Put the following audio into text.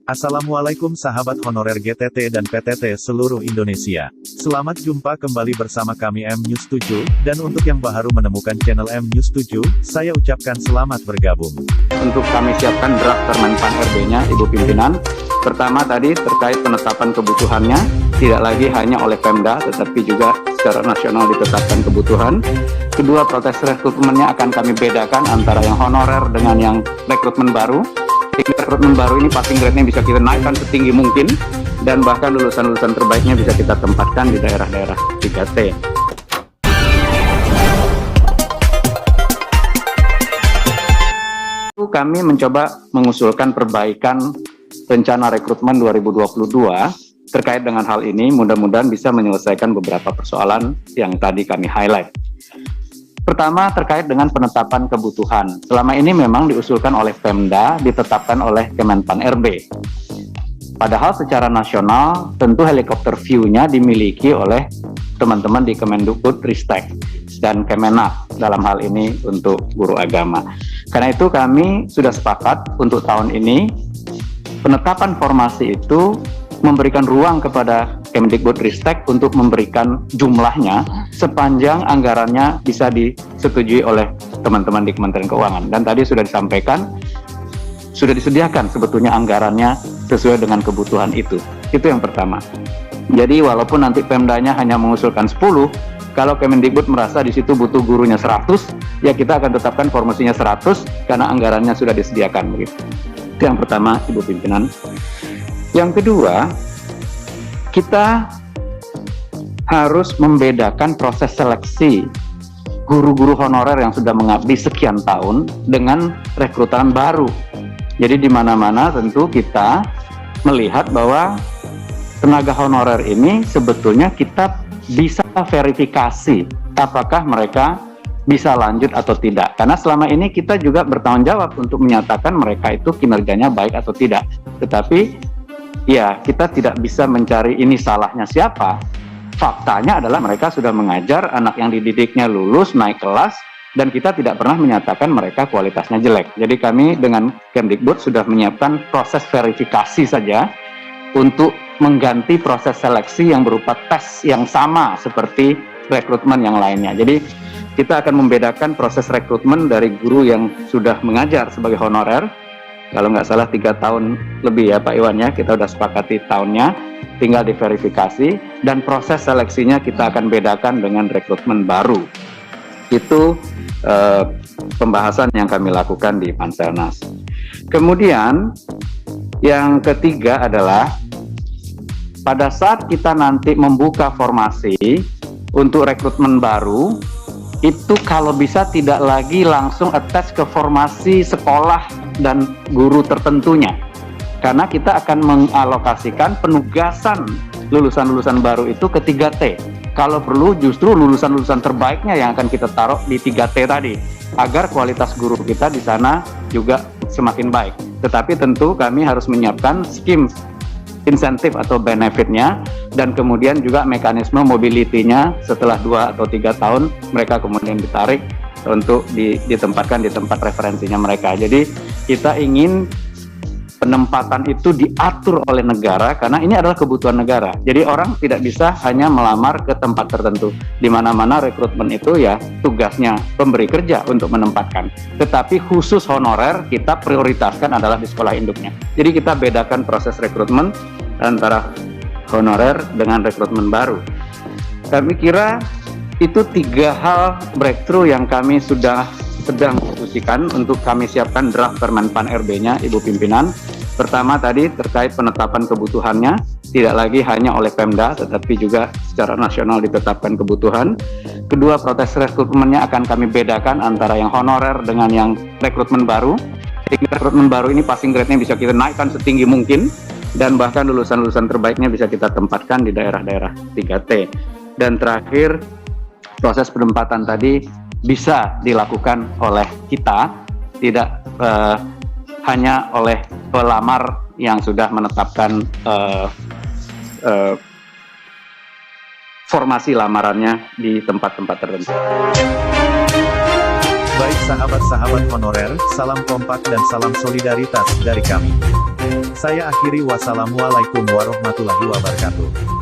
Assalamualaikum sahabat honorer GTT dan PTT seluruh Indonesia. Selamat jumpa kembali bersama kami M News 7, dan untuk yang baru menemukan channel M News 7, saya ucapkan selamat bergabung. Untuk kami siapkan draft Permen Pan RB-nya, Ibu Pimpinan. Pertama tadi terkait penetapan kebutuhannya, tidak lagi hanya oleh Pemda, tetapi juga secara nasional ditetapkan kebutuhan. Kedua, proses rekrutmennya akan kami bedakan antara yang honorer dengan yang rekrutmen baru. Rekrutmen baru ini passing grade-nya bisa kita naikkan setinggi mungkin, dan bahkan lulusan-lulusan terbaiknya bisa kita tempatkan di daerah-daerah 3T. Kami mencoba mengusulkan perbaikan rencana rekrutmen 2022 terkait dengan hal ini, mudah-mudahan bisa menyelesaikan beberapa persoalan yang tadi kami highlight. Pertama, terkait dengan penetapan kebutuhan. Selama ini memang diusulkan oleh Pemda, ditetapkan oleh Kemenpan RB. Padahal secara nasional, tentu helikopter view-nya dimiliki oleh teman-teman di Kemendikbud Ristek dan Kemenak dalam hal ini untuk guru agama. Karena itu kami sudah sepakat untuk tahun ini, penetapan formasi itu memberikan ruang kepada Kemendikbud Ristek untuk memberikan jumlahnya sepanjang anggarannya bisa disetujui oleh teman-teman di Kementerian Keuangan. Dan tadi sudah disampaikan, sudah disediakan sebetulnya anggarannya sesuai dengan kebutuhan itu. Itu yang pertama. Jadi walaupun nanti Pemdanya hanya mengusulkan 10, kalau Kemendikbud merasa di situ butuh gurunya 100, ya kita akan tetapkan formasinya 100 karena anggarannya sudah disediakan begitu. Itu yang pertama, Ibu Pimpinan. Yang kedua, kita harus membedakan proses seleksi guru-guru honorer yang sudah mengabdi sekian tahun dengan rekrutan baru. Jadi di mana-mana tentu kita melihat bahwa tenaga honorer ini sebetulnya kita bisa verifikasi apakah mereka bisa lanjut atau tidak. Karena selama ini kita juga bertanggung jawab untuk menyatakan mereka itu kinerjanya baik atau tidak. Tetapi ya, kita tidak bisa mencari ini salahnya siapa. Faktanya adalah mereka sudah mengajar, anak yang dididiknya lulus, naik kelas, dan kita tidak pernah menyatakan mereka kualitasnya jelek. Jadi kami dengan Kemdikbud sudah menyiapkan proses verifikasi saja untuk mengganti proses seleksi yang berupa tes yang sama seperti rekrutmen yang lainnya. Jadi kita akan membedakan proses rekrutmen dari guru yang sudah mengajar sebagai honorer. Kalau nggak salah 3 tahun lebih ya Pak Iwan ya, kita udah sepakati tahunnya, tinggal diverifikasi, dan proses seleksinya kita akan bedakan dengan rekrutmen baru. Itu pembahasan yang kami lakukan di Panselnas. Kemudian yang ketiga adalah pada saat kita nanti membuka formasi untuk rekrutmen baru, itu kalau bisa tidak lagi langsung attach ke formasi sekolah dan guru tertentunya, karena kita akan mengalokasikan penugasan lulusan-lulusan baru itu ke 3T. Kalau perlu justru lulusan-lulusan terbaiknya yang akan kita taruh di 3T tadi, agar kualitas guru kita di sana juga semakin baik. Tetapi tentu kami harus menyiapkan skim insentif atau benefitnya, dan kemudian juga mekanisme mobility-nya setelah 2 atau 3 tahun mereka kemudian ditarik untuk ditempatkan di tempat referensinya mereka. Jadi kita ingin penempatan itu diatur oleh negara, karena ini adalah kebutuhan negara. Jadi orang tidak bisa hanya melamar ke tempat tertentu. Di mana-mana rekrutmen itu ya tugasnya pemberi kerja untuk menempatkan. Tetapi khusus honorer kita prioritaskan adalah di sekolah induknya. Jadi kita bedakan proses rekrutmen antara honorer dengan rekrutmen baru. Kami kira itu 3 hal breakthrough yang kami sedang diskusikan untuk kami siapkan draft Permen Pan RB-nya, Ibu Pimpinan. Pertama tadi terkait penetapan kebutuhannya, tidak lagi hanya oleh Pemda, tetapi juga secara nasional ditetapkan kebutuhan. Kedua, proses rekrutmennya akan kami bedakan antara yang honorer dengan yang rekrutmen baru. Rekrutmen baru ini passing grade-nya bisa kita naikkan setinggi mungkin, dan bahkan lulusan-lulusan terbaiknya bisa kita tempatkan di daerah-daerah 3T. Dan terakhir, proses penempatan tadi bisa dilakukan oleh kita, tidak hanya oleh pelamar yang sudah menetapkan formasi lamarannya di tempat-tempat tertentu. Baik sahabat-sahabat honorer, salam kompak dan salam solidaritas dari kami. Saya akhiri, wassalamualaikum warahmatullahi wabarakatuh.